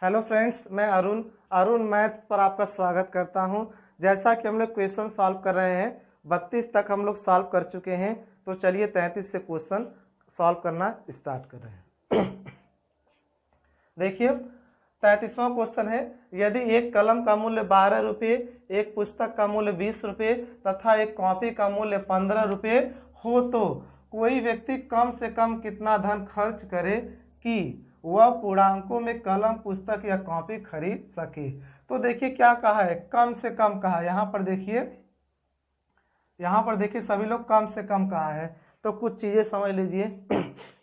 Hello friends, मैं Arun maths पर आपका स्वागत करता हूं। जैसा कि हम लोग क्वेश्चन सॉल्व कर रहे हैं, 32 तक हम लोग सॉल्व कर चुके हैं। तो चलिए 33 से क्वेश्चन सॉल्व करना स्टार्ट कर रहे हैं। देखिए 33वां क्वेश्चन है, यदि एक कलम का मूल्य 12 रुपये, एक पुस्तक का मूल्य 20 रुपये तथा एक कॉपी का मूल्य 15 रुपये हो तो कोई व्यक्ति कम से कम कितना धन खर्च करे कि वह पूर्णांकों में कलम, पुस्तक या कॉपी खरीद सके। तो देखिए क्या कहा है, कम से कम कहा। यहाँ पर देखिए सभी लोग कम से कम कहा है। तो कुछ चीजें समझ लीजिए।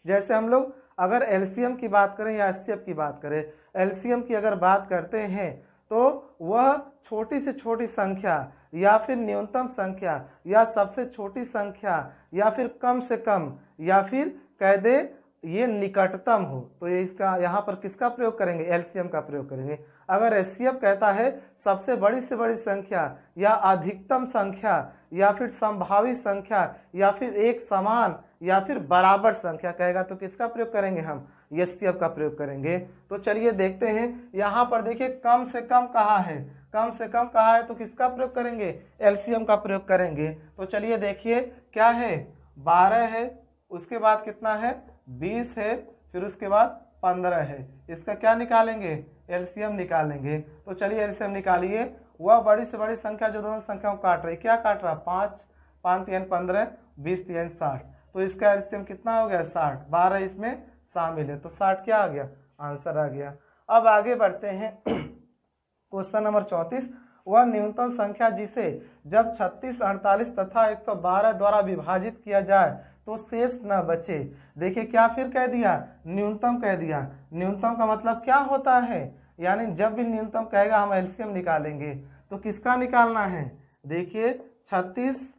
जैसे हम लोग अगर एलसीएम की बात करें या एचसीएफ की बात करें, एलसीएम की अगर बात करते हैं तो वह छोटी से छोटी संख्या या फिर न्यूनतम संख्या या सबसे छोटी संख्या या फिर कम से कम या फिर कह दे ये निकटतम हो, तो ये इसका यहाँ पर किसका प्रयोग करेंगे, एलसीएम का प्रयोग करेंगे। अगर एचसीएफ कहता है सबसे बड़ी से बड़ी संख्या या अधिकतम संख्या या फिर संभावित संख्या या फिर एक समान या फिर बराबर संख्या कहेगा, तो किसका प्रयोग करेंगे, हम एचसीएफ का प्रयोग करेंगे। तो चलिए देखते हैं। यहाँ पर देखिए कम से कम कहा है, कम से कम कहा है तो किसका प्रयोग करेंगे, एलसीएम का प्रयोग करेंगे। तो चलिए देखिए क्या है, 12 है, उसके बाद कितना है, 20 है, फिर उसके बाद 15 है। इसका क्या निकालेंगे, एलसीएम निकालेंगे। तो चलिए एलसीएम निकालिए। वह बड़ी से बड़ी संख्या जो दोनों संख्याओं को काट रही, क्या काट रहा, 5 5 3 15, 20 3 60। तो इसका एलसीएम कितना हो गया, 60। 12 इसमें शामिल है तो 60 क्या आ गया, आंसर आ गया। अब आगे बढ़ते हैं। क्वेश्चन नंबर 34, वह न्यूनतम संख्या जिसे जब 36, 48 तथा 112 द्वारा विभाजित किया जाए तो शेष न बचे। देखिए क्या फिर कह दिया, न्यूनतम कह दिया। न्यूनतम का मतलब क्या होता है, यानी जब भी न्यूनतम कहेगा हम एलसीएम निकालेंगे। तो किसका निकालना है, देखिए 36,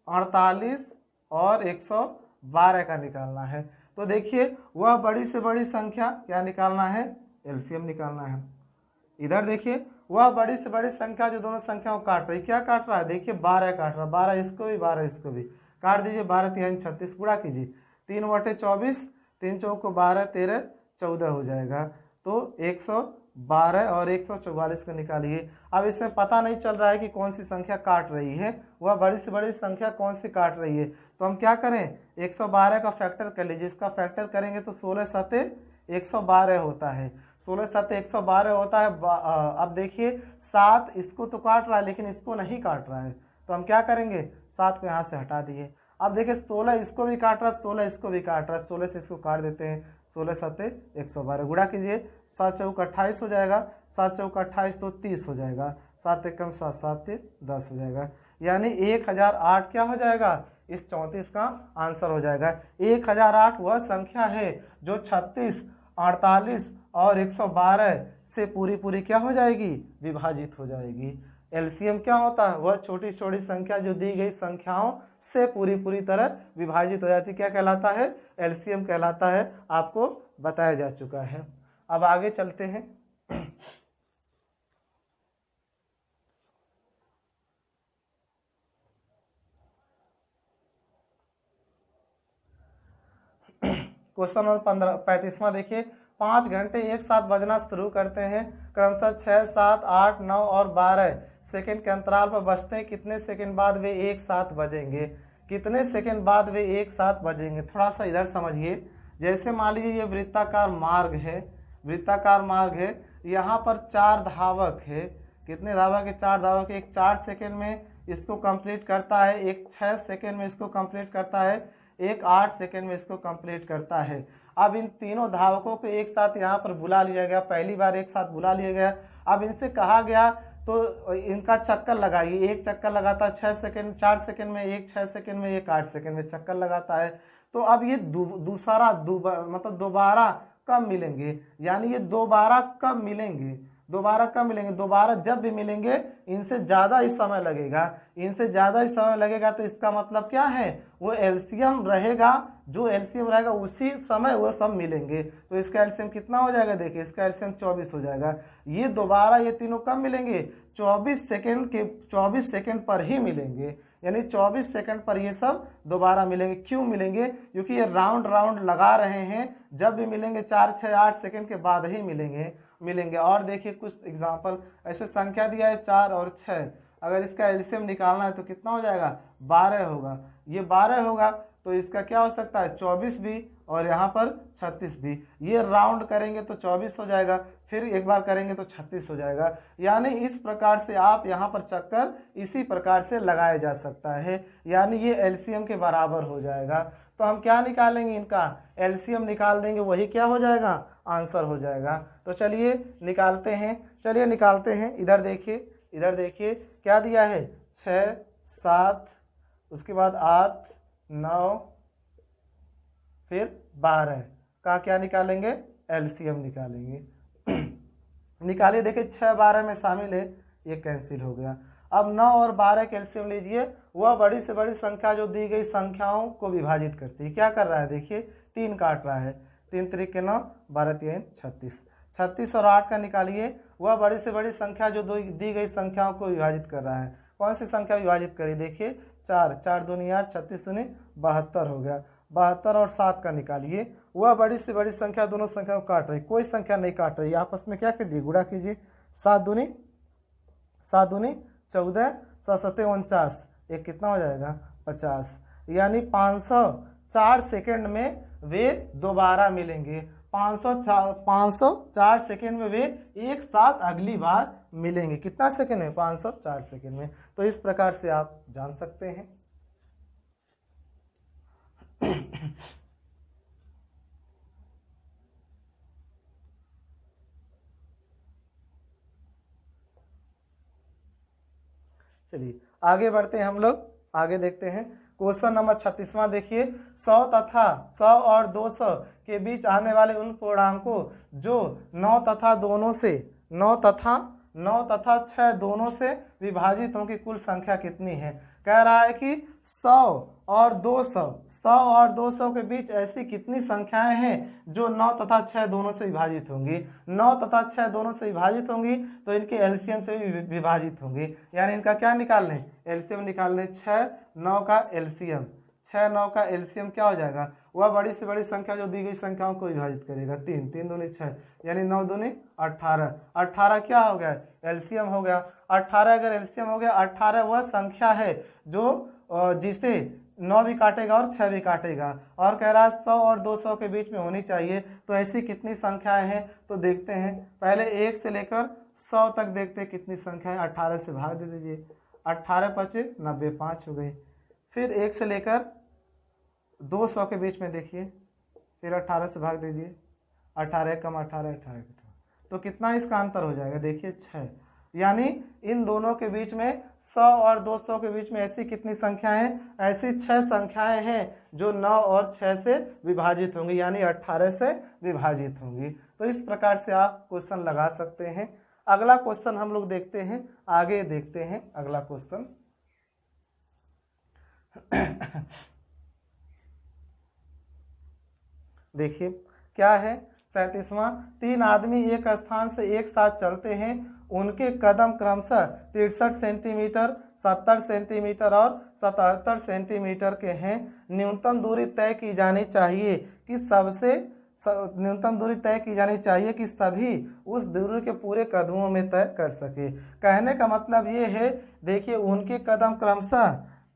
48 और 112 का निकालना है। तो देखिए वह बड़ी से बड़ी संख्या क्या निकालना है, एलसीएम निकालना है। इधर देखिए वह बड़ी से बड़ी संख्या जो दोनों संख्याओं काट रही, क्या काट रहा है, देखिए 12 काट रहा है। 12 इसको भी 12 इसको भी काट दीजिए। 12 3 36, गुणा कीजिए, 3/24, 3 चौको 12, 13 14 हो जाएगा। तो 112 और 144 को निकालिए। अब इसमें पता नहीं चल रहा है कि कौन सी संख्या काट रही है, वह बड़ी से बड़ी संख्या कौन सी काट रही है। तो हम क्या करें, 112 का फैक्टर कर लीजिए। इसका फैक्टर करेंगे तो 16 7 112 होता है। 16 7 112 होता है। अब देखिए 7 इसको तो काट रहा है लेकिन इसको नहीं काट रहा है, तो हम क्या करेंगे, 7 को यहाँ से हटा दिए। अब देखिए 16 इसको भी काट रहा है, 16 इसको भी काट रहा है, 16 से इसको काट देते हैं। 16 7 112, गुणा कीजिए, 7 चौका 28 हो जाएगा, 7 चौका 28 तो 30 हो जाएगा, 7 एकम 7 7 10 हो जाएगा। यानी 1008 क्या हो जाएगा, इस 34 का आंसर हो जाएगा। 1008 वह संख्या है जो 36, 48 और 112 से पूरी क्या हो जाएगी, विभाजित हो जाएगी। एलसीएम क्या होता है, वह छोटी छोटी संख्या जो दी गई संख्याओं से पूरी तरह विभाजित हो जाती है, क्या कहलाता है, एलसीएम कहलाता है। आपको बताया जा चुका है। अब आगे चलते हैं। क्वेश्चन नंबर 35वां देखिए, 5 घंटे एक साथ बजना शुरू करते हैं, क्रमशः 6, 7, 8, 9 और 12 सेकंड के अंतराल पर बजते हैं। कितने सेकंड बाद वे एक साथ बजेंगे, कितने सेकंड बाद वे एक साथ बजेंगे। थोड़ा सा इधर समझिए। जैसे मान लीजिए ये वृत्ताकार मार्ग है, वृत्ताकार मार्ग है, यहाँ पर 4 धावक है। कितने धावक है, 4 धावक। एक 4 सेकंड में इसको कंप्लीट करता है, एक 6 सेकंड में इसको कंप्लीट करता है, एक 8 सेकंड में इसको कंप्लीट करता है। अब इन तीनों धावकों को एक साथ यहाँ पर बुला लिया गया, पहली बार एक साथ बुला लिया गया। अब इनसे कहा गया तो इनका चक्कर लगाइए। एक चक्कर लगाता है 6 सेकंड, 4 सेकंड में एक, 6 सेकंड में एक, 8 सेकंड में चक्कर लगाता है। तो अब ये मतलब दोबारा कब मिलेंगे, यानी ये दोबारा कब मिलेंगे, दोबारा कब मिलेंगे, दोबारा जब भी मिलेंगे इनसे ज़्यादा ही समय लगेगा, इनसे ज़्यादा ही समय लगेगा। तो इसका मतलब क्या है, वो एलसीएम रहेगा, जो एलसीएम रहेगा उसी समय वो सब मिलेंगे। तो इसका एलसीएम कितना हो जाएगा, देखिए इसका एलसीएम 24 हो जाएगा। ये दोबारा ये तीनों कब मिलेंगे, 24 सेकंड पर ही मिलेंगे, यानी 24 सेकंड पर ये सब दोबारा मिलेंगे। क्यों मिलेंगे, क्योंकि ये राउंड लगा रहे हैं, जब भी मिलेंगे 4, 6, 8 सेकंड के बाद ही मिलेंगे। मिलेंगे। और देखिए कुछ एग्जाम्पल, ऐसे संख्या दिया है 4 और 6, अगर इसका एलसीएम निकालना है तो कितना हो जाएगा, 12 होगा। ये 12 होगा तो इसका क्या हो सकता है, 24 भी, और यहाँ पर 36 भी। ये राउंड करेंगे तो 24 हो जाएगा, फिर एक बार करेंगे तो 36 हो जाएगा। यानी इस प्रकार से आप यहाँ पर चक्कर इसी प्रकार से लगाया जा सकता है, यानी ये एलसीएम के बराबर हो जाएगा। तो हम क्या निकालेंगे, इनका एलसीएम निकाल देंगे, वही क्या हो जाएगा, आंसर हो जाएगा। तो चलिए निकालते हैं, इधर देखिए क्या दिया है, 6, 7, उसके बाद 8, 9, फिर 12 का क्या निकालेंगे, एलसीएम निकालेंगे। निकालिए, देखिए 6 12 में शामिल है, ये कैंसिल हो गया। अब 9 और 12 का एलसीएम लीजिए, वह बड़ी से बड़ी संख्या जो दी गई संख्याओं को विभाजित करती है। क्या कर रहा है, देखिए 3 काट रहा है, 3 3 के 9, 12 3 36, 36 और 8 का निकालिए, वह बड़ी से बड़ी संख्या जो दी गई संख्याओं को विभाजित कर रहा है। कौन सी संख्या विभाजित करी, देखिए 4, 4 दूनी 8, 36 दूनी 72 हो गया। 72 और 7 का निकालिए, वह बड़ी से बड़ी संख्या दोनों संख्या को काट रही, कोई संख्या नहीं काट रही, आपस में क्या कीजिए, गुणा कीजिए। 7 दूनी 14, 7 7 49, एक कितना हो जाएगा, 50। यानी 504 सेकेंड में वे दोबारा मिलेंगे। 504 सेकेंड में वे एक साथ अगली बार मिलेंगे। कितना सेकेंड में, 504 सेकेंड में। तो इस प्रकार से आप जान सकते हैं। चलिए आगे बढ़ते हैं हम लोग, आगे देखते हैं। क्वेश्चन नंबर 36वां देखिए, 100 और 200 के बीच आने वाले उन पूर्णांकों जो 9 तथा 6 दोनों से विभाजित हों की कुल संख्या कितनी है। कह रहा है कि 100 और 200 के बीच ऐसी कितनी संख्याएं हैं जो 9 तथा 6 दोनों से विभाजित होंगी। 9 तथा 6 दोनों से विभाजित होंगी तो इनके एलसीएम से भी विभाजित होंगी। यानी इनका क्या निकालने, एलसीएम निकालने। 6 9 का एलसीएम, 6 9 का एलसीएम क्या हो जाएगा, वह बड़ी से बड़ी संख्या जो दी गई संख्याओं को विभाजित करेगा। 3 3 दूनी 6, यानी 9 दूनी 18, 18 क्या हो गया, एलसीएम हो गया। 18 अगर एलसीएम हो गया, 18 वह संख्या है जो जिसे 9 भी काटेगा और 6 भी काटेगा। और कह रहा है 100 और 200 के बीच में होनी चाहिए। तो ऐसी कितनी संख्याएं हैं, तो देखते हैं। पहले 1 से लेकर 100 तक देखते हैं कितनी संख्या है। 18 से भाग दे दीजिए, 18 5 90, 5 हो गई। फिर 1 से लेकर 200 के बीच में देखिए, फिर 18 से भाग दीजिए, 18 कम 18, 18 तो कितना इसका अंतर हो जाएगा, देखिए 6। यानी इन दोनों के बीच में 100 और 200 के बीच में ऐसी कितनी संख्याएं हैं, ऐसी 6 संख्याएं हैं जो 9 और 6 से विभाजित होंगी, यानी 18 से विभाजित होंगी। तो इस प्रकार से आप क्वेश्चन लगा सकते हैं। अगला क्वेश्चन हम लोग देखते हैं, आगे देखते हैं अगला क्वेश्चन। देखिए क्या है, 37वां, 3 आदमी एक स्थान से एक साथ चलते हैं, उनके कदम क्रमशः 63 सेंटीमीटर, 70 सेंटीमीटर और 77 सेंटीमीटर के हैं। न्यूनतम दूरी तय की जानी चाहिए कि सभी उस दूरी के पूरे कदमों में तय कर सके। कहने का मतलब ये है, देखिए उनके कदम क्रमशः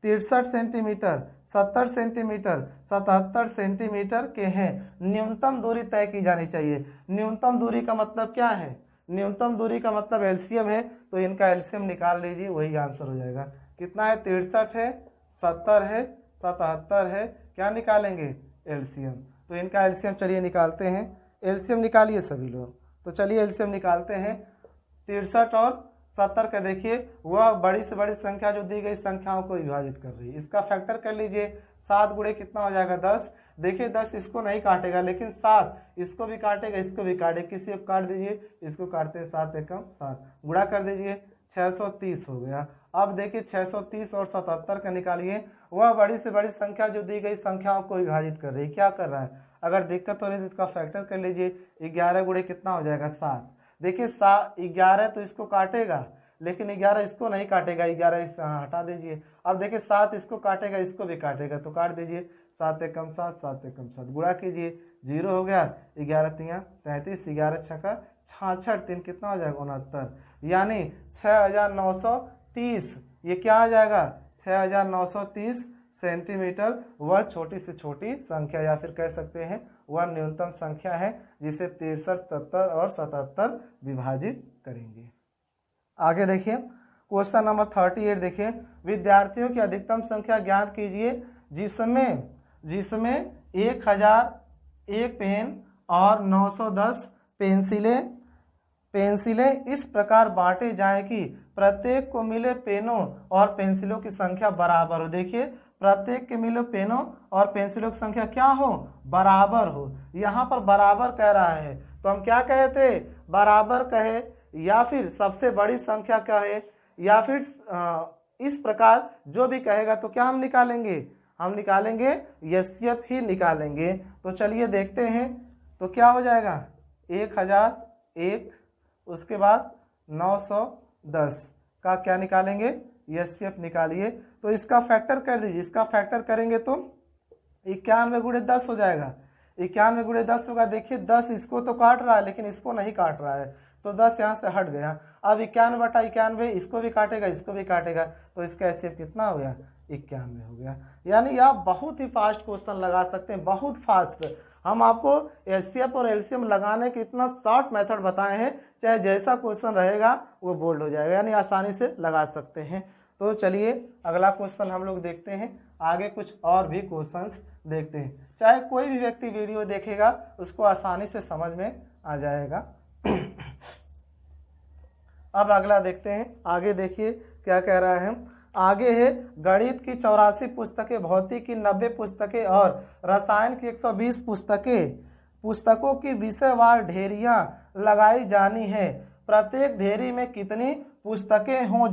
63 सेंटीमीटर, 70 सेंटीमीटर, 77 सेंटीमीटर के हैं। न्यूनतम दूरी तय की जानी चाहिए। न्यूनतम दूरी का मतलब क्या है, न्यूनतम दूरी का मतलब एलसीएम है। तो इनका एलसीएम निकाल लीजिए, वही आंसर हो जाएगा। कितना है, 63 है, 70 है, 77 है। क्या निकालेंगे, एलसीएम। तो इनका एलसीएम चलिए निकालते हैं। एलसीएम निकालिए सभी लोग। तो चलिए एलसीएम निकालते हैं। 63 और 70 का देखिए, वह बड़ी से बड़ी संख्या जो दी गई संख्याओं को विभाजित कर रही है। इसका फैक्टर कर लीजिए, 7 गुणे कितना हो जाएगा, 10। देखिए 10 इसको नहीं काटेगा, लेकिन 7 इसको भी काटेगा, इसको भी काटेगा। किसी को काट दीजिए, इसको काटते हैं 7 एकम 7, गुणा कर दीजिए, 630 हो गया। अब देखिए 630 और 77 का निकालिए, वह बड़ी से बड़ी संख्या जो दी गई संख्याओं को विभाजित कर रही है। क्या कर रहा है, अगर दिक्कत हो रही है तो इसका फैक्टर कर लीजिए। 11 गुणे कितना हो जाएगा, 7। देखिए 11 तो इसको काटेगा, लेकिन 11 इसको नहीं काटेगा, 11 इस हटा दीजिए। अब देखिए 7 इसको काटेगा, इसको भी काटेगा, तो काट दीजिए। 7 एकम 7, 7 एकम 7, गुणा कीजिए, 0 हो गया। 11 तिया 33, 11 छक्का 66, 3 कितना हो जाएगा 69, यानी 6930। ये क्या आ जाएगा 6930 सेंटीमीटर। वह छोटी से छोटी संख्या या फिर कह सकते हैं वह न्यूनतम संख्या है जिसे 63, 70 और 77 विभाजित करेंगे। आगे देखिए क्वेश्चन नंबर 38 देखिए, विद्यार्थियों की अधिकतम संख्या ज्ञात कीजिए जिसमें 1001 पेन और 910 पेंसिलें इस प्रकार बांटे जाएं कि प्रत्येक को मिले पेनों और पेंसिलों की संख्या बराबर हो। देखिए प्रत्येक के मिले पेनों और पेंसिलों की संख्या क्या हो, बराबर हो। यहाँ पर बराबर कह रहा है तो हम क्या कहे थे, बराबर कहे या फिर सबसे बड़ी संख्या कहे या फिर इस प्रकार जो भी कहेगा तो क्या हम निकालेंगे, हम निकालेंगे एचसीएफ ही निकालेंगे। तो चलिए देखते हैं, तो क्या हो जाएगा 1001, उसके बाद 910 का क्या निकालेंगे, एचसीएफ निकालिए। तो इसका फैक्टर कर दीजिए, इसका फैक्टर करेंगे तो 91 गुणे 10 हो जाएगा। 91 गुणे 10 होगा। देखिए 10 इसको तो काट रहा है लेकिन इसको नहीं काट रहा है, तो 10 यहाँ से हट गया। अब 91 बटा 91 इसको भी काटेगा, इसको भी काटेगा, तो इसका एचसीएफ कितना हो गया, 91 हो गया। यानी आप बहुत ही फास्ट क्वेश्चन लगा सकते हैं, बहुत फास्ट। हम आपको एचसीएफ और एलसीएम लगाने के इतना शॉर्ट मेथड बताए हैं, चाहे जैसा क्वेश्चन रहेगा वो बोल्ड हो जाएगा, यानी आसानी से लगा सकते हैं। तो चलिए अगला क्वेश्चन हम लोग देखते हैं, आगे कुछ और भी क्वेश्चंस देखते हैं। चाहे कोई भी व्यक्ति वीडियो देखेगा उसको आसानी से समझ में आ जाएगा। अब अगला देखते हैं, आगे देखिए क्या कह रहा है। आगे है गणित की 84 पुस्तकें, भौतिक की 90 पुस्तकें और रसायन की 120 पुस्तकों की विषयवार ढेरियां लगाई जानी है। प्रत्येक ढेरी में कितनी पुस्तकें हों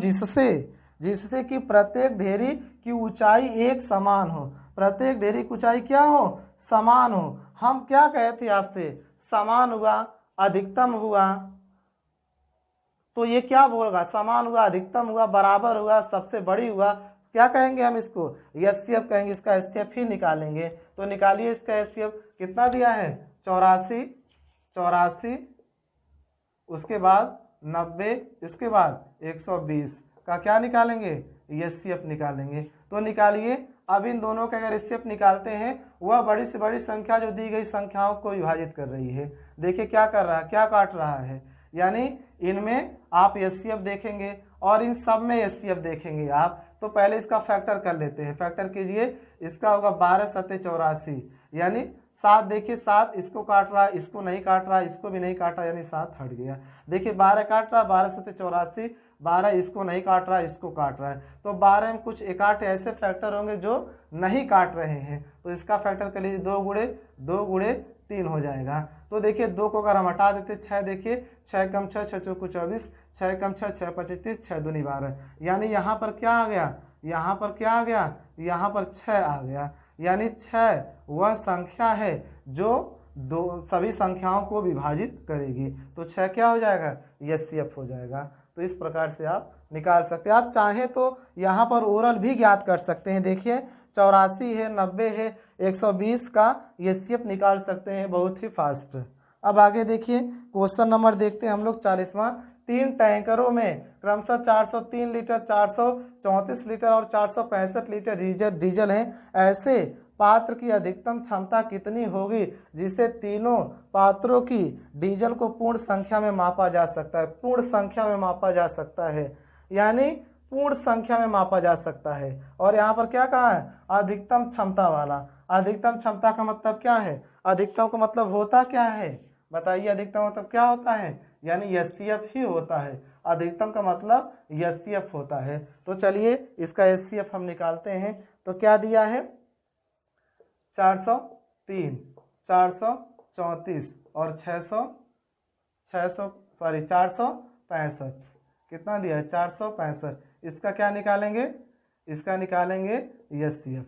जिससे कि प्रत्येक ढेरी की ऊंचाई एक समान हो। प्रत्येक ढेरी की ऊंचाई क्या हो, समान हो। हम क्या कहे थे आपसे, समान हुआ, अधिकतम हुआ, तो ये क्या बोलेगा, समान हुआ, अधिकतम हुआ, बराबर हुआ, सबसे बड़ी हुआ, क्या कहेंगे हम इसको, एचसीएफ कहेंगे। इसका एचसीएफ ही निकालेंगे। तो निकालिए इसका एचसीएफ, कितना दिया है 84, उसके बाद 90, इसके बाद 120 का क्या निकालेंगे, एचसीएफ निकालेंगे। तो निकालिए। अब इन दोनों का अगर एचसीएफ निकालते हैं, वह बड़ी से बड़ी संख्या जो दी गई संख्याओं को विभाजित कर रही है। देखिए क्या कर रहा है, क्या काट रहा है, यानी इनमें आप एचसीएफ देखेंगे और इन सब में एचसीएफ देखेंगे आप। तो पहले इसका फैक्टर कर लेते हैं, फैक्टर कीजिए। इसका होगा 12 सत्ते 84, यानी 7, देखिए 7 इसको काट रहा है, इसको नहीं काट रहा, इसको भी नहीं काटा, यानी 7 हट गया। देखिए 12 काट रहा, 12 सत्ते 84, 12 इसको नहीं काट रहा, इसको काट रहा है। तो 12 में कुछ 1 ऐसे फैक्टर होंगे जो नहीं काट रहे हैं, तो इसका फैक्टर कर लीजिए, 2 गुणे 3 हो जाएगा। तो देखिए 2 को अगर हम हटा देते, 6, देखिए 6 कम 6, 6 चौको 24, 6 कम 6, 6 25 30, 6 दूनी 12, यानी यहाँ पर क्या आ गया, यहाँ पर क्या आ गया, यहाँ पर 6 आ गया। यानी 6 वह संख्या है जो सभी संख्याओं को विभाजित करेगी। तो 6 क्या हो जाएगा, एचसीएफ हो जाएगा। तो इस प्रकार से आप निकाल सकते हैं। आप चाहें तो यहाँ पर ओरल भी ज्ञात कर सकते हैं। देखिए 84 है, 90 है, 120 का एचसीएफ निकाल सकते हैं बहुत ही फास्ट। अब आगे देखिए क्वेश्चन नंबर देखते हैं हम लोग 40वां। 3 टैंकरों में क्रमशः 403 लीटर, 434 लीटर और 465 लीटर डीजल है। ऐसे पात्र की अधिकतम क्षमता कितनी होगी जिसे तीनों पात्रों की डीजल को पूर्ण संख्या में मापा जा सकता है। पूर्ण संख्या में मापा जा सकता है, यानी पूर्ण संख्या में मापा जा सकता है। और यहाँ पर क्या कहा है, अधिकतम क्षमता वाला। अधिकतम क्षमता का मतलब क्या है, अधिकतम का मतलब होता क्या है, बताइए। अधिकतम मतलब क्या होता है, यानी एचसीएफ ही होता है। अधिकतम का मतलब एचसीएफ होता है। तो चलिए इसका एचसीएफ हम निकालते हैं। तो क्या दिया है, 403, 434 और 465, कितना दिया है 465। इसका क्या निकालेंगे, इसका निकालेंगे एचसीएफ।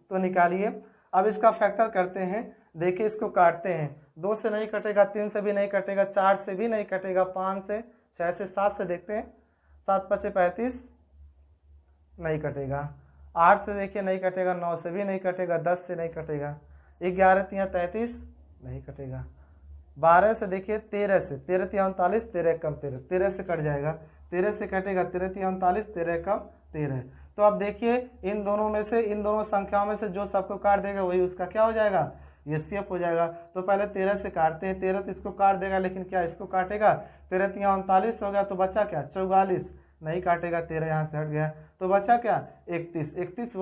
तो निकालिए। अब इसका फैक्टर करते हैं। देखिए इसको काटते हैं, 2 से नहीं कटेगा, 3 से भी नहीं कटेगा, 4 से भी नहीं कटेगा, 5 से, 6 से, 7 से देखते हैं। 7 5 35 नहीं कटेगा। 8 से देखिए नहीं कटेगा, 9 से भी नहीं कटेगा, 10 से नहीं कटेगा, 11 3 33 नहीं कटेगा। 12 से देखिए 13 से, 13 3 39, 13 कम 13, 13 से कट जाएगा, 13 से कटेगा, 13 3 39, 13 कम 13। तो अब देखिए इन दोनों में से, इन दोनों संख्याओं में से जो सबको काट देगा वही उसका क्या हो जाएगा, एचसीएफ हो जाएगा। तो पहले 13 से काटते हैं, 13 तो इसको काट देगा, लेकिन क्या इसको काटेगा, 13 3 39 हो गया, तो बचा क्या 44, नहीं काटेगा, 13 यहाँ से हट गया, तो बचा क्या 31। 31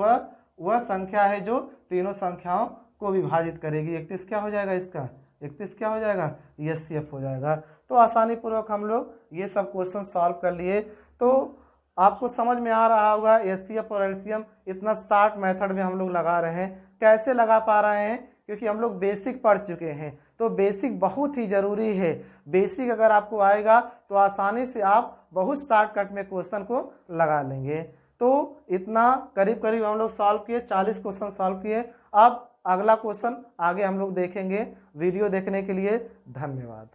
वह संख्या है जो तीनों संख्याओं को विभाजित करेगी। 31 क्या हो जाएगा इसका, 31 क्या हो जाएगा, एचसीएफ हो जाएगा। तो आसानी पूर्वक हम लोग ये सब क्वेश्चन सॉल्व कर लिए। तो आपको समझ में आ रहा होगा एचसीएफ और एलसीएम इतना शार्ट मेथड में हम लोग लगा रहे हैं। कैसे लगा पा रहे हैं, क्योंकि हम लोग बेसिक पढ़ चुके हैं। तो बेसिक बहुत ही ज़रूरी है। बेसिक अगर आपको आएगा तो आसानी से आप बहुत शॉर्टकट में क्वेश्चन को लगा लेंगे। तो इतना करीब करीब हम लोग सॉल्व किए, 40 क्वेश्चन सॉल्व किए। अब अगला क्वेश्चन आगे हम लोग देखेंगे। वीडियो देखने के लिए धन्यवाद।